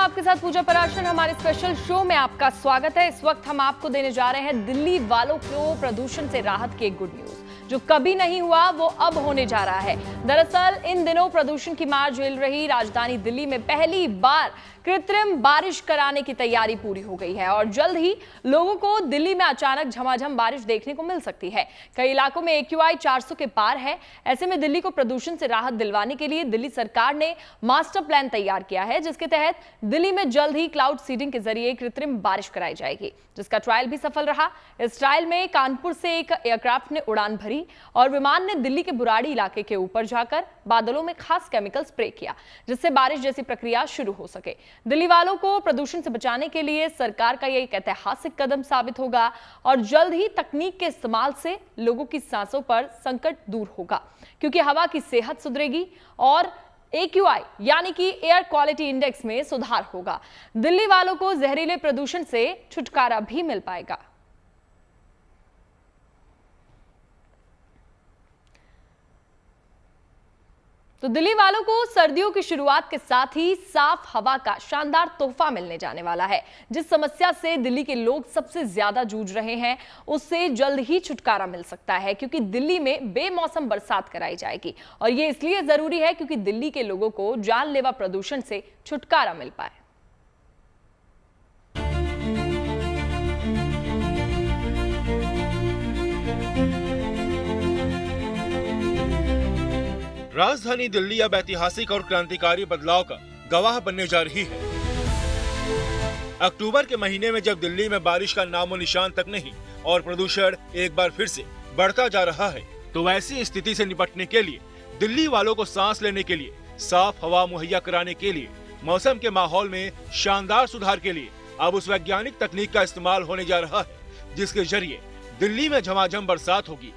आपके साथ पूजा पराशर। हमारे स्पेशल शो में आपका स्वागत है। इस वक्त हम आपको देने जा रहे हैं दिल्ली वालों को प्रदूषण से राहत की एक गुड न्यूज। जो कभी नहीं हुआ वो अब होने जा रहा है। दरअसल इन दिनों प्रदूषण की मार झेल रही राजधानी दिल्ली में पहली बार कृत्रिम बारिश कराने की तैयारी पूरी हो गई है और जल्द ही लोगों को दिल्ली में अचानक झमाझम बारिश देखने को मिल सकती है। कई इलाकों में AQI 400 के पार है। ऐसे में दिल्ली को प्रदूषण से राहत दिलवाने के लिए दिल्ली सरकार ने मास्टर प्लान तैयार किया है, जिसके तहत दिल्ली में जल्द ही क्लाउड सीडिंग के जरिए कृत्रिम बारिश कराई जाएगी, जिसका ट्रायल भी सफल रहा। इस ट्रायल में कानपुर से एक एयरक्राफ्ट ने उड़ान भरी और विमान ने दिल्ली के बुराड़ी इलाके के ऊपर जाकर बादलों में खास केमिकल स्प्रे किया, जिससे बारिश जैसी प्रक्रिया शुरू हो सके। दिल्ली वालों को प्रदूषण से बचाने के लिए सरकार का यह एक ऐतिहासिक कदम साबित होगा और जल्द ही तकनीक के इस्तेमाल से लोगों की सांसों पर संकट दूर होगा, क्योंकि हवा की सेहत सुधरेगी और AQI यानी कि एयर क्वालिटी इंडेक्स में सुधार होगा। दिल्ली वालों को जहरीले प्रदूषण से छुटकारा भी मिल पाएगा। तो दिल्ली वालों को सर्दियों की शुरुआत के साथ ही साफ हवा का शानदार तोहफा मिलने जाने वाला है। जिस समस्या से दिल्ली के लोग सबसे ज्यादा जूझ रहे हैं, उससे जल्द ही छुटकारा मिल सकता है, क्योंकि दिल्ली में बेमौसम बरसात कराई जाएगी और ये इसलिए जरूरी है क्योंकि दिल्ली के लोगों को जानलेवा प्रदूषण से छुटकारा मिल पाए। राजधानी दिल्ली अब ऐतिहासिक और क्रांतिकारी बदलाव का गवाह बनने जा रही है। अक्टूबर के महीने में जब दिल्ली में बारिश का नामो निशान तक नहीं और प्रदूषण एक बार फिर से बढ़ता जा रहा है, तो वैसी स्थिति से निपटने के लिए, दिल्ली वालों को सांस लेने के लिए, साफ हवा मुहैया कराने के लिए, मौसम के माहौल में शानदार सुधार के लिए अब उस वैज्ञानिक तकनीक का इस्तेमाल होने जा रहा है, जिसके जरिए दिल्ली में झमाझम बरसात होगी,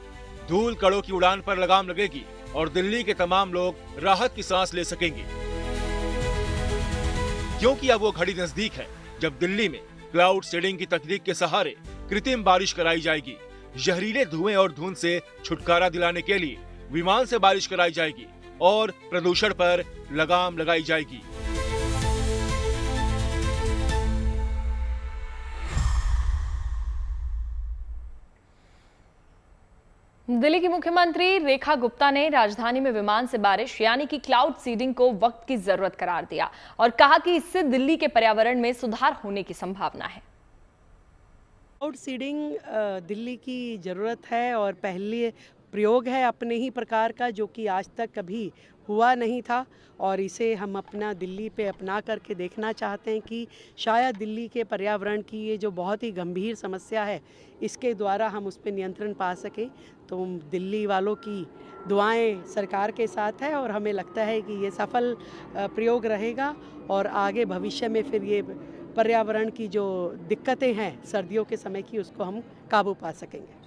धूल कणों की उड़ान पर लगाम लगेगी और दिल्ली के तमाम लोग राहत की सांस ले सकेंगे। क्योंकि अब वो घड़ी नजदीक है जब दिल्ली में क्लाउड सीडिंग की तकनीक के सहारे कृत्रिम बारिश कराई जाएगी। जहरीले धुएं और धुंध से छुटकारा दिलाने के लिए विमान से बारिश कराई जाएगी और प्रदूषण पर लगाम लगाई जाएगी। दिल्ली की मुख्यमंत्री रेखा गुप्ता ने राजधानी में विमान से बारिश यानी कि क्लाउड सीडिंग को वक्त की जरूरत करार दिया और कहा कि इससे दिल्ली के पर्यावरण में सुधार होने की संभावना है। क्लाउड सीडिंग दिल्ली की ज़रूरत है और पहले प्रयोग है अपने ही प्रकार का, जो कि आज तक कभी हुआ नहीं था और इसे हम अपना दिल्ली पे अपना करके देखना चाहते हैं कि शायद दिल्ली के पर्यावरण की ये जो बहुत ही गंभीर समस्या है, इसके द्वारा हम उस पर नियंत्रण पा सकें। तो दिल्ली वालों की दुआएं सरकार के साथ है और हमें लगता है कि ये सफल प्रयोग रहेगा और आगे भविष्य में फिर ये पर्यावरण की जो दिक्कतें हैं सर्दियों के समय की, उसको हम काबू पा सकेंगे।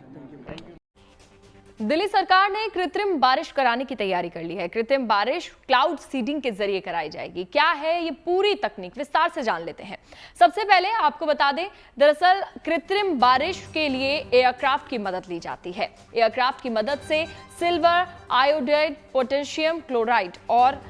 दिल्ली सरकार ने कृत्रिम बारिश कराने की तैयारी कर ली है। कृत्रिम बारिश क्लाउड सीडिंग के जरिए कराई जाएगी। क्या है ये पूरी तकनीक, विस्तार से जान लेते हैं। सबसे पहले आपको बता दें, दरअसल कृत्रिम बारिश के लिए एयरक्राफ्ट की मदद ली जाती है। एयरक्राफ्ट की मदद से सिल्वर आयोडाइड, पोटेशियम क्लोराइड और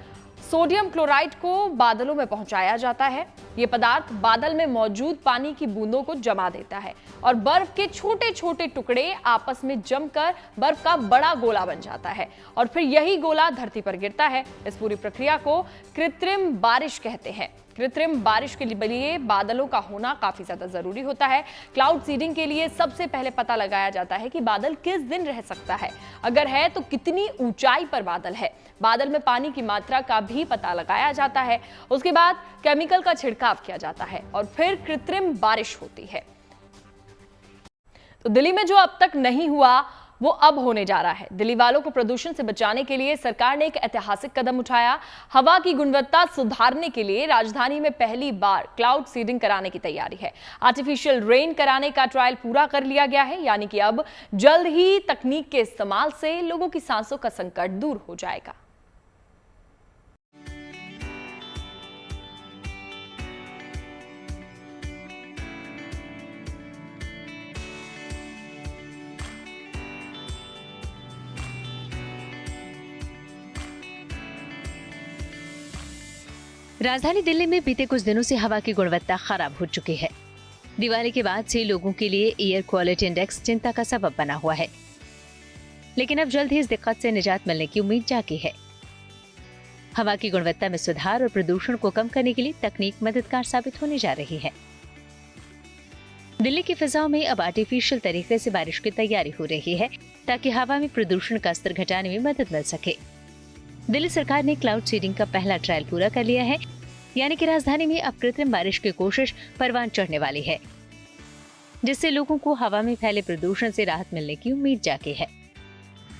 सोडियम क्लोराइड को बादलों में पहुंचाया जाता है। ये पदार्थ बादल में मौजूद पानी की बूंदों को जमा देता है और बर्फ के छोटे छोटे टुकड़े आपस में जमकर बर्फ का बड़ा गोला बन जाता है और फिर यही गोला धरती पर गिरता है। इस पूरी प्रक्रिया को कृत्रिम बारिश कहते हैं। कृत्रिम बारिश के लिए बादलों का होना काफी ज्यादा जरूरी होता है। क्लाउड सीडिंग के लिए सबसे पहले पता लगाया जाता है कि बादल किस दिन रह सकता है, अगर है तो कितनी ऊंचाई पर बादल है। बादल में पानी की मात्रा का भी पता लगाया जाता है। उसके बाद केमिकल का छिड़काव किया जाता है और फिर कृत्रिम बारिश होती है। तो दिल्ली में जो अब तक नहीं हुआ वो अब होने जा रहा है। दिल्ली वालों को प्रदूषण से बचाने के लिए सरकार ने एक ऐतिहासिक कदम उठाया। हवा की गुणवत्ता सुधारने के लिए राजधानी में पहली बार क्लाउड सीडिंग कराने की तैयारी है। आर्टिफिशियल रेन कराने का ट्रायल पूरा कर लिया गया है, यानी कि अब जल्द ही तकनीक के इस्तेमाल से लोगों की सांसों का संकट दूर हो जाएगा। राजधानी दिल्ली में बीते कुछ दिनों से हवा की गुणवत्ता खराब हो चुकी है। दिवाली के बाद से लोगों के लिए एयर क्वालिटी इंडेक्स चिंता का सबब बना हुआ है, लेकिन अब जल्द ही इस दिक्कत से निजात मिलने की उम्मीद जागी है। हवा की गुणवत्ता में सुधार और प्रदूषण को कम करने के लिए तकनीक मददगार साबित होने जा रही है। दिल्ली की फिजाओं में अब आर्टिफिशियल तरीके से बारिश की तैयारी हो रही है, ताकि हवा में प्रदूषण का स्तर घटाने में मदद मिल सके। दिल्ली सरकार ने क्लाउड सीडिंग का पहला ट्रायल पूरा कर लिया है, यानी कि राजधानी में अब कृत्रिम बारिश की कोशिश परवान चढ़ने वाली है, जिससे लोगों को हवा में फैले प्रदूषण से राहत मिलने की उम्मीद जागी है।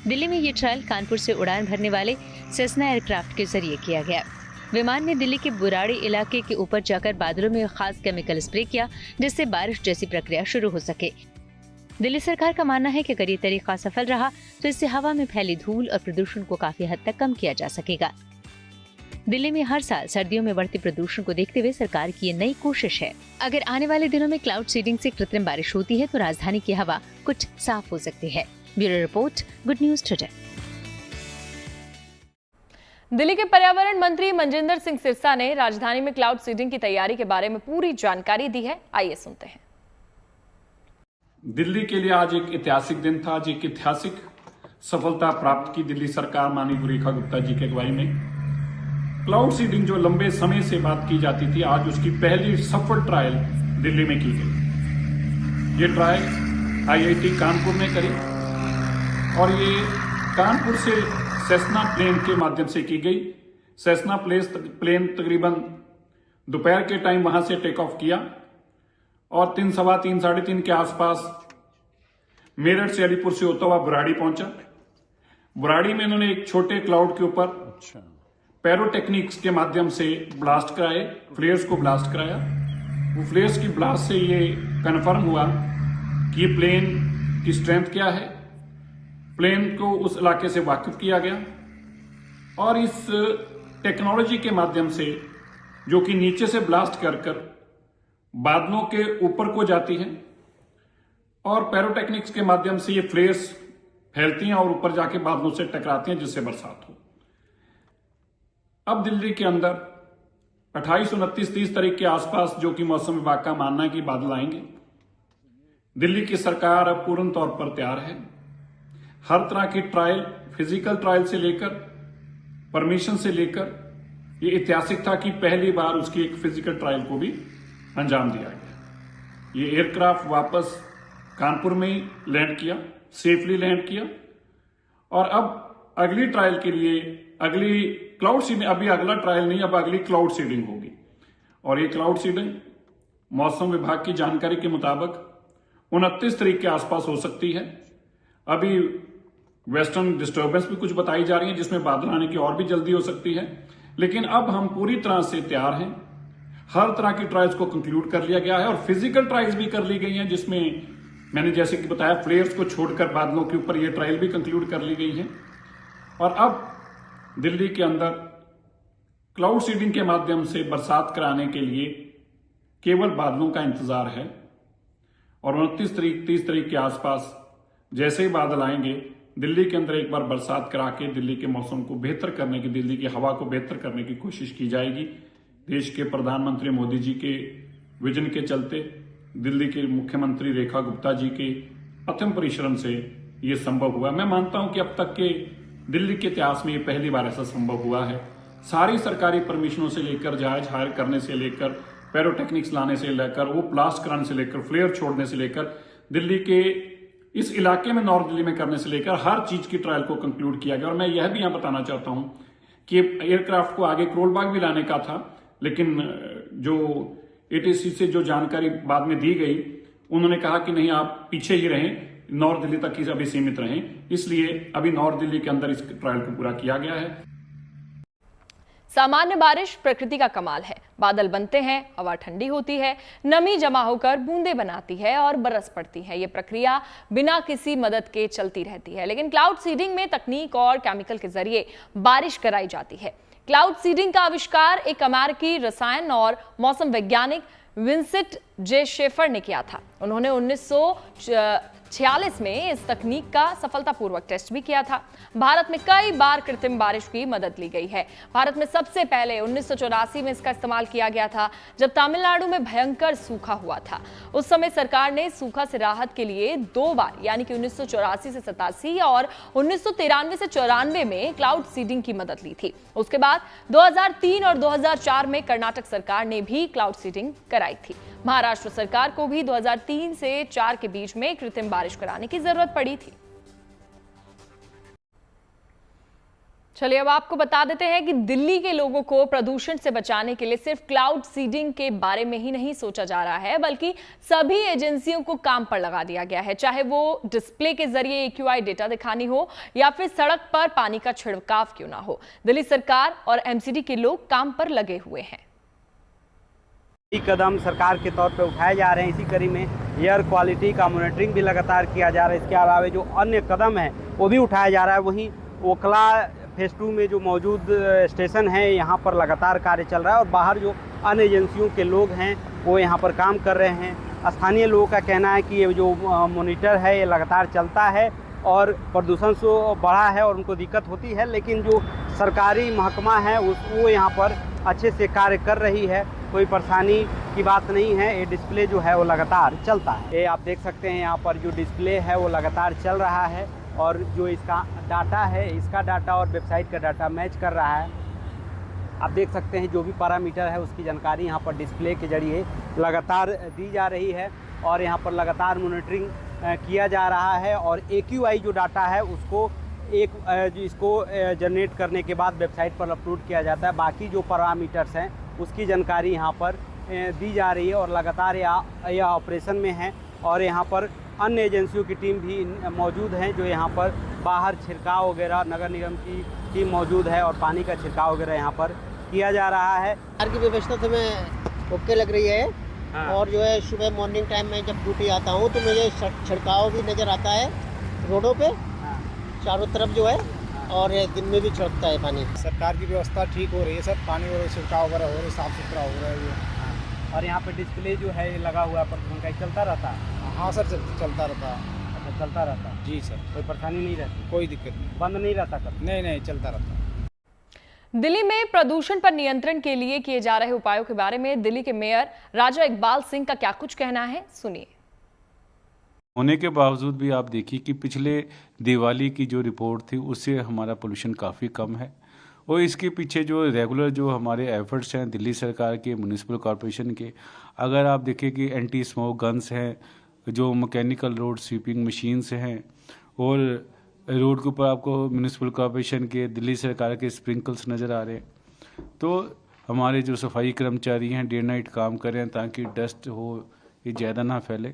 दिल्ली में ये ट्रायल कानपुर से उड़ान भरने वाले सेस्ना एयरक्राफ्ट के जरिए किया गया। विमान ने दिल्ली के बुराड़ी इलाके के ऊपर जाकर बादलों में खास केमिकल स्प्रे किया, जिससे बारिश जैसी प्रक्रिया शुरू हो सके। दिल्ली सरकार का मानना है कि अगर ये तरीका सफल रहा तो इससे हवा में फैली धूल और प्रदूषण को काफी हद तक कम किया जा सकेगा। दिल्ली में हर साल सर्दियों में बढ़ते प्रदूषण को देखते हुए सरकार की ये नई कोशिश है। अगर आने वाले दिनों में क्लाउड सीडिंग से कृत्रिम बारिश होती है तो राजधानी की हवा कुछ साफ हो सकती है। Bureau report, good news today. Delhi के पर्यावरण मंत्री मनजिंदर सिंह सिरसा ने राजधानी में क्लाउड सीडिंग की तैयारी के बारे में पूरी जानकारी दी है। आइए सुनते हैं। दिल्ली के लिए आज एक ऐतिहासिक दिन था। आज एक ऐतिहासिक सफलता प्राप्त की दिल्ली सरकार माननीय रेखा गुप्ता जी के अगुवाई में। क्लाउड सीडिंग जो लंबे समय से बात की जाती थी, आज उसकी पहली सफल ट्रायल दिल्ली में की गई। ये ट्रायल IIT कानपुर ने करी और ये कानपुर से सेस्ना प्लेन के माध्यम से की गई। सेस्ना प्लेन तकरीबन दोपहर के टाइम वहां से टेक ऑफ किया और 3, सवा 3, साढ़े 3 के आसपास मेरठ से अलीपुर से होता हुआ बुराड़ी पहुंचा। बुराड़ी में इन्होंने एक छोटे क्लाउड के ऊपर पैरोटेक्निक्स के माध्यम से ब्लास्ट कराए, फ्लेयर्स को ब्लास्ट कराया। वो फ्लेयर्स की ब्लास्ट से ये कन्फर्म हुआ कि ये प्लेन की स्ट्रेंथ क्या है। प्लेन को उस इलाके से वाकिफ किया गया और इस टेक्नोलॉजी के माध्यम से, जो कि नीचे से ब्लास्ट कर बादलों के ऊपर को जाती है और पैरोटेक्निक्स के माध्यम से ये फ्लेयर्स फैलती हैं और ऊपर जाके बादलों से टकराती हैं, जिससे बरसात हो। अब दिल्ली के अंदर 28, 29, 30 तारीख के आसपास, जो कि मौसम विभाग का मानना है कि बादल आएंगे। दिल्ली की सरकार अब पूर्ण तौर पर तैयार है। हर तरह की ट्रायल, फिजिकल ट्रायल से लेकर परमिशन से लेकर, ये ऐतिहासिक था कि पहली बार उसकी एक फिजिकल ट्रायल को भी अंजाम दिया गया। ये एयरक्राफ्ट वापस कानपुर में ही लैंड किया, सेफली लैंड किया और अब अगली ट्रायल के लिए अगली क्लाउड सीडिंग, अभी अगला ट्रायल नहीं, अब अगली क्लाउड सीडिंग होगी। और ये क्लाउड सीडिंग मौसम विभाग की जानकारी के मुताबिक 29 तारीख के आसपास हो सकती है। अभी वेस्टर्न डिस्टर्बेंस भी कुछ बताई जा रही है, जिसमें बादल आने की और भी जल्दी हो सकती है। लेकिन अब हम पूरी तरह से तैयार हैं। हर तरह की ट्रायल्स को कंक्लूड कर लिया गया है और फिजिकल ट्रायल्स भी कर ली गई हैं, जिसमें मैंने जैसे कि बताया फ्लेयर्स को छोड़कर बादलों के ऊपर ये ट्रायल भी कंक्लूड कर ली गई है। और अब दिल्ली के अंदर क्लाउड सीडिंग के माध्यम से बरसात कराने के लिए केवल बादलों का इंतजार है और 29 तारीख 30 तारीख के आसपास जैसे ही बादल आएंगे, दिल्ली के अंदर एक बार बरसात करा के दिल्ली के मौसम को बेहतर करने की, दिल्ली की हवा को बेहतर करने की कोशिश की जाएगी। देश के प्रधानमंत्री मोदी जी के विजन के चलते, दिल्ली के मुख्यमंत्री रेखा गुप्ता जी के अथम परिश्रम से ये संभव हुआ। मैं मानता हूं कि अब तक के दिल्ली के इतिहास में ये पहली बार ऐसा संभव हुआ है। सारी सरकारी परमिशनों से लेकर, जहाज हायर करने से लेकर, पैरोटेक्निक्स लाने से लेकर, वो ब्लास्ट कराने से लेकर, फ्लेयर छोड़ने से लेकर, दिल्ली के इस इलाके में, नॉर्थ दिल्ली में करने से लेकर, हर चीज की ट्रायल को कंक्लूड किया गया। और मैं यह भी यहां बताना चाहता हूं कि एयरक्राफ्ट को आगे करोलबाग भी लाने का था, लेकिन जो ATC से जो जानकारी बाद में दी गई, उन्होंने कहा कि नहीं, आप पीछे ही रहें, नॉर्थ दिल्ली तक ही अभी सीमित रहें। इसलिए अभी नॉर्थ दिल्ली के अंदर इस ट्रायल को पूरा किया गया है। सामान्य बारिश प्रकृति का कमाल है। बादल बनते हैं, हवा ठंडी होती है, नमी जमा होकर बूंदें बनाती है और बरस पड़ती है। ये प्रक्रिया बिना किसी मदद के चलती रहती है। लेकिन क्लाउड सीडिंग में तकनीक और केमिकल के जरिए बारिश कराई जाती है। क्लाउड सीडिंग का आविष्कार एक अमेरिकी रसायन और मौसम वैज्ञानिक विंसेंट जे शेफर ने किया था। उन्होंने 1946 में इस तकनीक का सफलतापूर्वक टेस्ट भी किया था। भारत में कई बार कृत्रिम बारिश की मदद ली गई है। भारत में सबसे पहले 1984 में इसका इस्तेमाल किया गया था, जब तमिलनाडु में भयंकर सूखा हुआ था। उस समय सरकार ने सूखा से राहत के लिए 2 बार यानी कि 1984 से 87 और 1993 से 94 में क्लाउड सीडिंग की मदद ली थी। उसके बाद 2003 और 2004 में कर्नाटक सरकार ने भी क्लाउड सीडिंग कराई थी। महाराष्ट्र सरकार को भी 2003 से 4 के बीच में कृत्रिम बारिश कराने की जरूरत पड़ी थी। चलिए अब आपको बता देते हैं कि दिल्ली के लोगों को प्रदूषण से बचाने के लिए सिर्फ क्लाउड सीडिंग के बारे में ही नहीं सोचा जा रहा है, बल्कि सभी एजेंसियों को काम पर लगा दिया गया है। चाहे वो डिस्प्ले के जरिए AQI डेटा दिखानी हो या फिर सड़क पर पानी का छिड़काव क्यों ना हो, दिल्ली सरकार और MCD के लोग काम पर लगे हुए हैं। कदम सरकार के तौर पे उठाए जा रहे हैं। इसी कड़ी में एयर क्वालिटी का मॉनिटरिंग भी लगातार किया जा रहा है। इसके अलावा जो अन्य कदम है वो भी उठाया जा रहा है। वहीं ओखला फेज 2 में जो मौजूद स्टेशन है यहाँ पर लगातार कार्य चल रहा है और बाहर जो अन्य एजेंसियों के लोग हैं वो यहाँ पर काम कर रहे हैं। स्थानीय लोगों का कहना है कि ये जो मॉनिटर है ये लगातार चलता है और प्रदूषण से बढ़ा है और उनको दिक्कत होती है, लेकिन जो सरकारी महकमा है वो यहाँ पर अच्छे से कार्य कर रही है। कोई परेशानी की बात नहीं है। ये डिस्प्ले जो है वो लगातार चलता है। ये आप देख सकते हैं यहाँ पर जो डिस्प्ले है वो लगातार चल रहा है और जो इसका डाटा है, इसका डाटा और वेबसाइट का डाटा मैच कर रहा है। आप देख सकते हैं जो भी पैरामीटर है उसकी जानकारी यहाँ पर डिस्प्ले के जरिए लगातार दी जा रही है और यहाँ पर लगातार मॉनिटरिंग किया जा रहा है और AQI जो डाटा है उसको इसको जनरेट करने के बाद वेबसाइट पर अपलोड किया जाता है। बाकी जो पैरामीटर्स हैं उसकी जानकारी यहाँ पर दी जा रही है और लगातार यह ऑपरेशन में है और यहाँ पर अन्य एजेंसियों की टीम भी मौजूद हैं जो यहाँ पर बाहर छिड़काव वगैरह, नगर निगम की टीम मौजूद है और पानी का छिड़काव वगैरह यहाँ पर किया जा रहा है। सरकार की व्यवस्था तो मैं ओके लग रही है। हाँ। और जो है सुबह मॉर्निंग टाइम में जब ड्यूटी आता हूँ तो मुझे छिड़काव भी नज़र आता है रोडों पे। हाँ। चारों तरफ जो है। हाँ। और दिन में भी छिड़कता है पानी। सरकार की व्यवस्था ठीक हो रही है सर, पानी और छिड़काव वगैरह हो रहा है, साफ सुथरा हो रहा है ये। हाँ। और यहाँ पे डिस्प्ले जो है लगा हुआ है, प्रदूषण का चलता रहता है। हाँ सर चलता रहता है। अच्छा चलता रहता है जी सर, कोई परेशानी नहीं रहती? कोई दिक्कत नहीं, बंद नहीं रहता कभी? नहीं चलता रहता है। दिल्ली में प्रदूषण पर नियंत्रण के लिए किए जा रहे उपायों के बारे में दिल्ली के मेयर राजा इकबाल सिंह का क्या कुछ कहना है, सुनिए। होने के बावजूद भी आप देखिए कि पिछले दिवाली की जो रिपोर्ट थी उससे हमारा पोल्यूशन काफ़ी कम है और इसके पीछे जो रेगुलर जो हमारे एफर्ट्स हैं दिल्ली सरकार के, म्यूनिसिपल कॉरपोरेशन के, अगर आप देखें कि एंटी स्मोक गन्स हैं, जो मैकेनिकल रोड स्वीपिंग मशीन्स हैं और रोड के ऊपर आपको म्यूनिसिपल कॉरपोरेशन के, दिल्ली सरकार के स्प्रिंकल्स नज़र आ रहे हैं। तो हमारे जो सफाई कर्मचारी हैं डे नाइट काम कर रहे हैं ताकि डस्ट हो ये ज़्यादा ना फैले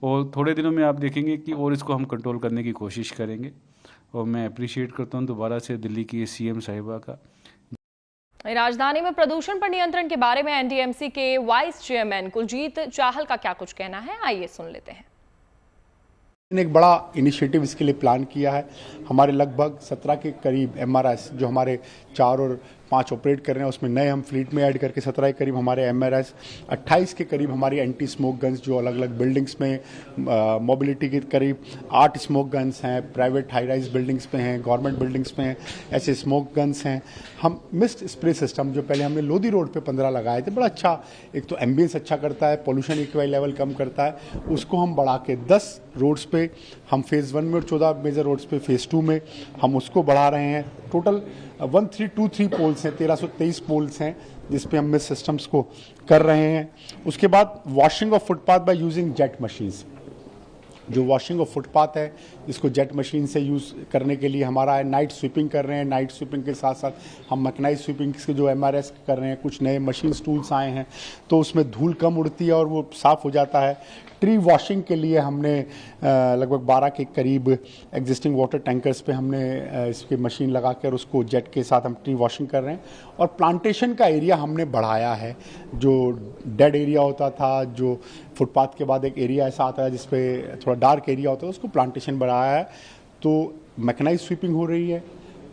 और थोड़े दिनों में आप देखेंगे कि और इसको हम कंट्रोल करने की कोशिश करेंगे। और मैं अप्रिशिएट करता हूँ दोबारा से दिल्ली की CM साहिबा का। राजधानी में प्रदूषण पर नियंत्रण के बारे में NDMC के वाइस चेयरमैन कुलजीत चाहल का क्या कुछ कहना है, आइए सुन लेते हैं। एक बड़ा इनिशिएटिव इसके लिए प्लान किया है। हमारे लगभग 17 के करीब MRS जो हमारे 4 और 5 ऑपरेट कर रहे हैं उसमें नए हम फ्लीट में ऐड करके 17 के करीब हमारे MRS, 28 के करीब हमारी एंटी स्मोक गन्स जो अलग अलग बिल्डिंग्स में मोबिलिटी के करीब 8 स्मोक गन्स हैं, प्राइवेट हाई राइज बिल्डिंग्स में हैं, गवर्नमेंट बिल्डिंग्स में हैं, ऐसे स्मोक गन्स हैं। हम मिस्ट स्प्रे सिस्टम जो पहले हमने लोधी रोड पे 15 लगाए थे, बड़ा अच्छा, एक तो एम्बियंस अच्छा करता है, पोल्यूशन AQI लेवल कम करता है, उसको हम बढ़ा के 10 रोड्स पे हम फेज़ 1 में और 14 मेजर रोड्स पे फेज़ 2 में हम उसको बढ़ा रहे हैं। टोटल 1323 पोल्स हैं, 1323 पोल्स हैं जिस पे हम मिस सिस्टम्स को कर रहे हैं। उसके बाद washing of footpath by using jet machines, जो वॉशिंग ऑफ फुटपाथ है इसको जेट मशीन से यूज़ करने के लिए हमारा है। नाइट स्वीपिंग कर रहे हैं, नाइट स्वीपिंग के साथ साथ हम मैकेनाइज्ड स्वीपिंग के जो MRS कर रहे हैं, कुछ नए मशीन्स टूल्स आए हैं तो उसमें धूल कम उड़ती है और वो साफ़ हो जाता है। ट्री वॉशिंग के लिए हमने लगभग 12 के करीब एग्जिस्टिंग वाटर टैंकर्स पे हमने इसकी मशीन लगा कर उसको जेट के साथ हम ट्री वॉशिंग कर रहे हैं। और प्लांटेशन का एरिया हमने बढ़ाया है, जो डेड एरिया होता था, जो फुटपाथ के बाद एक एरिया ऐसा आता है जिसपे थोड़ा डार्क एरिया होता है, उसको प्लांटेशन बढ़ाया है। तो मैकेनाइज्ड स्वीपिंग हो रही है,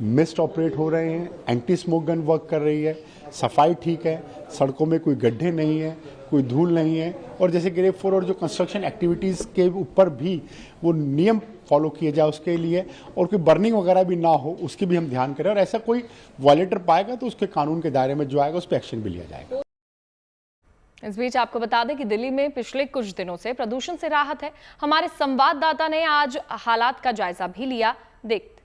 मिस्ट ऑपरेट हो रहे हैं, एंटी स्मोक गन वर्क कर रही है, सफाई ठीक है, सड़कों में कोई गड्ढे नहीं है, कोई धूल नहीं है, और जैसे ग्रेड 4 और जो कंस्ट्रक्शन एक्टिविटीज़ के ऊपर भी वो नियम फॉलो किए जाए उसके लिए, और कोई बर्निंग वगैरह भी ना हो उसकी भी हम ध्यान करें, और ऐसा कोई वायलेटर पाएगा तो उसके कानून के दायरे में जो आएगा उस पर एक्शन भी लिया जाएगा। इस बीच आपको बता दें कि दिल्ली में पिछले कुछ दिनों से प्रदूषण से राहत है। हमारे संवाददाता ने आज हालात का जायजा भी लिया, देखते।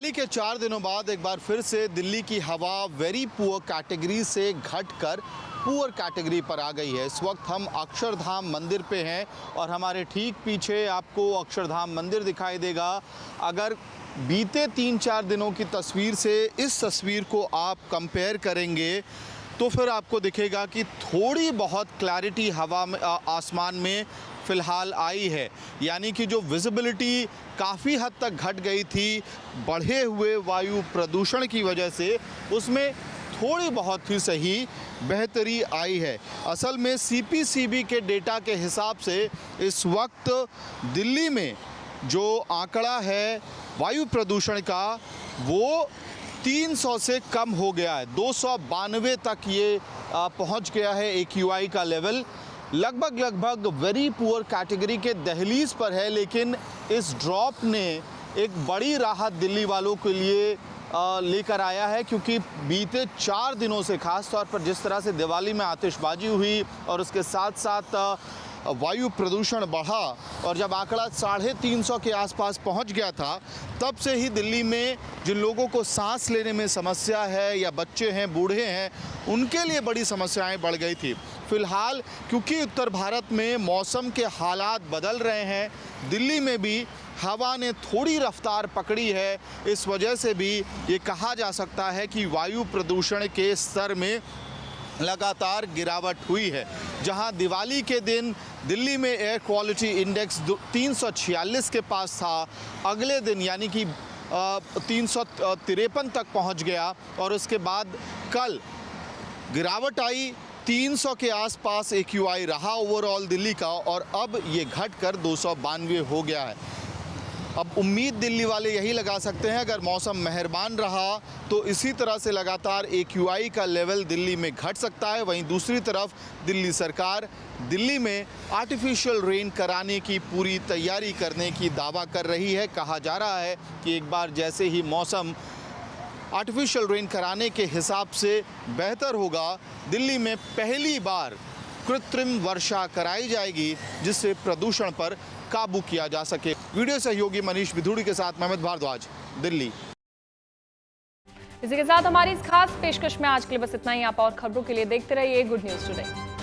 दिल्ली के 4 दिनों बाद एक बार फिर से दिल्ली की हवा वेरी पुअर कैटेगरी से घटकर पुअर कैटेगरी पर आ गई है। इस वक्त हम अक्षरधाम मंदिर पे हैं और हमारे ठीक पीछे आपको अक्षरधाम मंदिर दिखाई देगा। अगर बीते 3-4 दिनों की तस्वीर से इस तस्वीर को आप कंपेयर करेंगे तो फिर आपको दिखेगा कि थोड़ी बहुत क्लैरिटी हवा में आसमान में फ़िलहाल आई है, यानी कि जो विजिबिलिटी काफ़ी हद तक घट गई थी बढ़े हुए वायु प्रदूषण की वजह से, उसमें थोड़ी बहुत ही सही बेहतरी आई है। असल में CPCB के डेटा के हिसाब से इस वक्त दिल्ली में जो आंकड़ा है वायु प्रदूषण का वो 300 से कम हो गया है, 292 तक ये पहुंच गया है AQI का लेवल। लगभग वेरी पुअर कैटेगरी के दहलीज पर है, लेकिन इस ड्रॉप ने एक बड़ी राहत दिल्ली वालों के लिए लेकर आया है, क्योंकि बीते 4 दिनों से खास तौर पर जिस तरह से दिवाली में आतिशबाजी हुई और उसके साथ साथ वायु प्रदूषण बढ़ा और जब आंकड़ा 350 के आसपास पहुंच गया था, तब से ही दिल्ली में जिन लोगों को सांस लेने में समस्या है या बच्चे हैं, बूढ़े हैं, उनके लिए बड़ी समस्याएं बढ़ गई थी। फिलहाल क्योंकि उत्तर भारत में मौसम के हालात बदल रहे हैं, दिल्ली में भी हवा ने थोड़ी रफ्तार पकड़ी है, इस वजह से भी ये कहा जा सकता है कि वायु प्रदूषण के स्तर में लगातार गिरावट हुई है। जहां दिवाली के दिन दिल्ली में एयर क्वालिटी इंडेक्स 346 के पास था, अगले दिन यानी कि 353 तक पहुंच गया और उसके बाद कल गिरावट आई, 300 के आसपास AQI रहा ओवरऑल दिल्ली का, और अब ये घटकर 292 हो गया है। अब उम्मीद दिल्ली वाले यही लगा सकते हैं, अगर मौसम मेहरबान रहा तो इसी तरह से लगातार AQI का लेवल दिल्ली में घट सकता है। वहीं दूसरी तरफ दिल्ली सरकार दिल्ली में आर्टिफिशियल रेन कराने की पूरी तैयारी करने की दावा कर रही है। कहा जा रहा है कि एक बार जैसे ही मौसम आर्टिफिशियल रेन कराने के हिसाब से बेहतर होगा, दिल्ली में पहली बार कृत्रिम वर्षा कराई जाएगी, जिससे प्रदूषण पर काबू किया जा सके। वीडियो सहयोगी मनीष विधुड़ी के साथ महमद भारद्वाज, दिल्ली। इसी के साथ हमारी इस खास पेशकश में आज के लिए बस इतना ही। आप और खबरों के लिए देखते रहिए गुड न्यूज टुडे।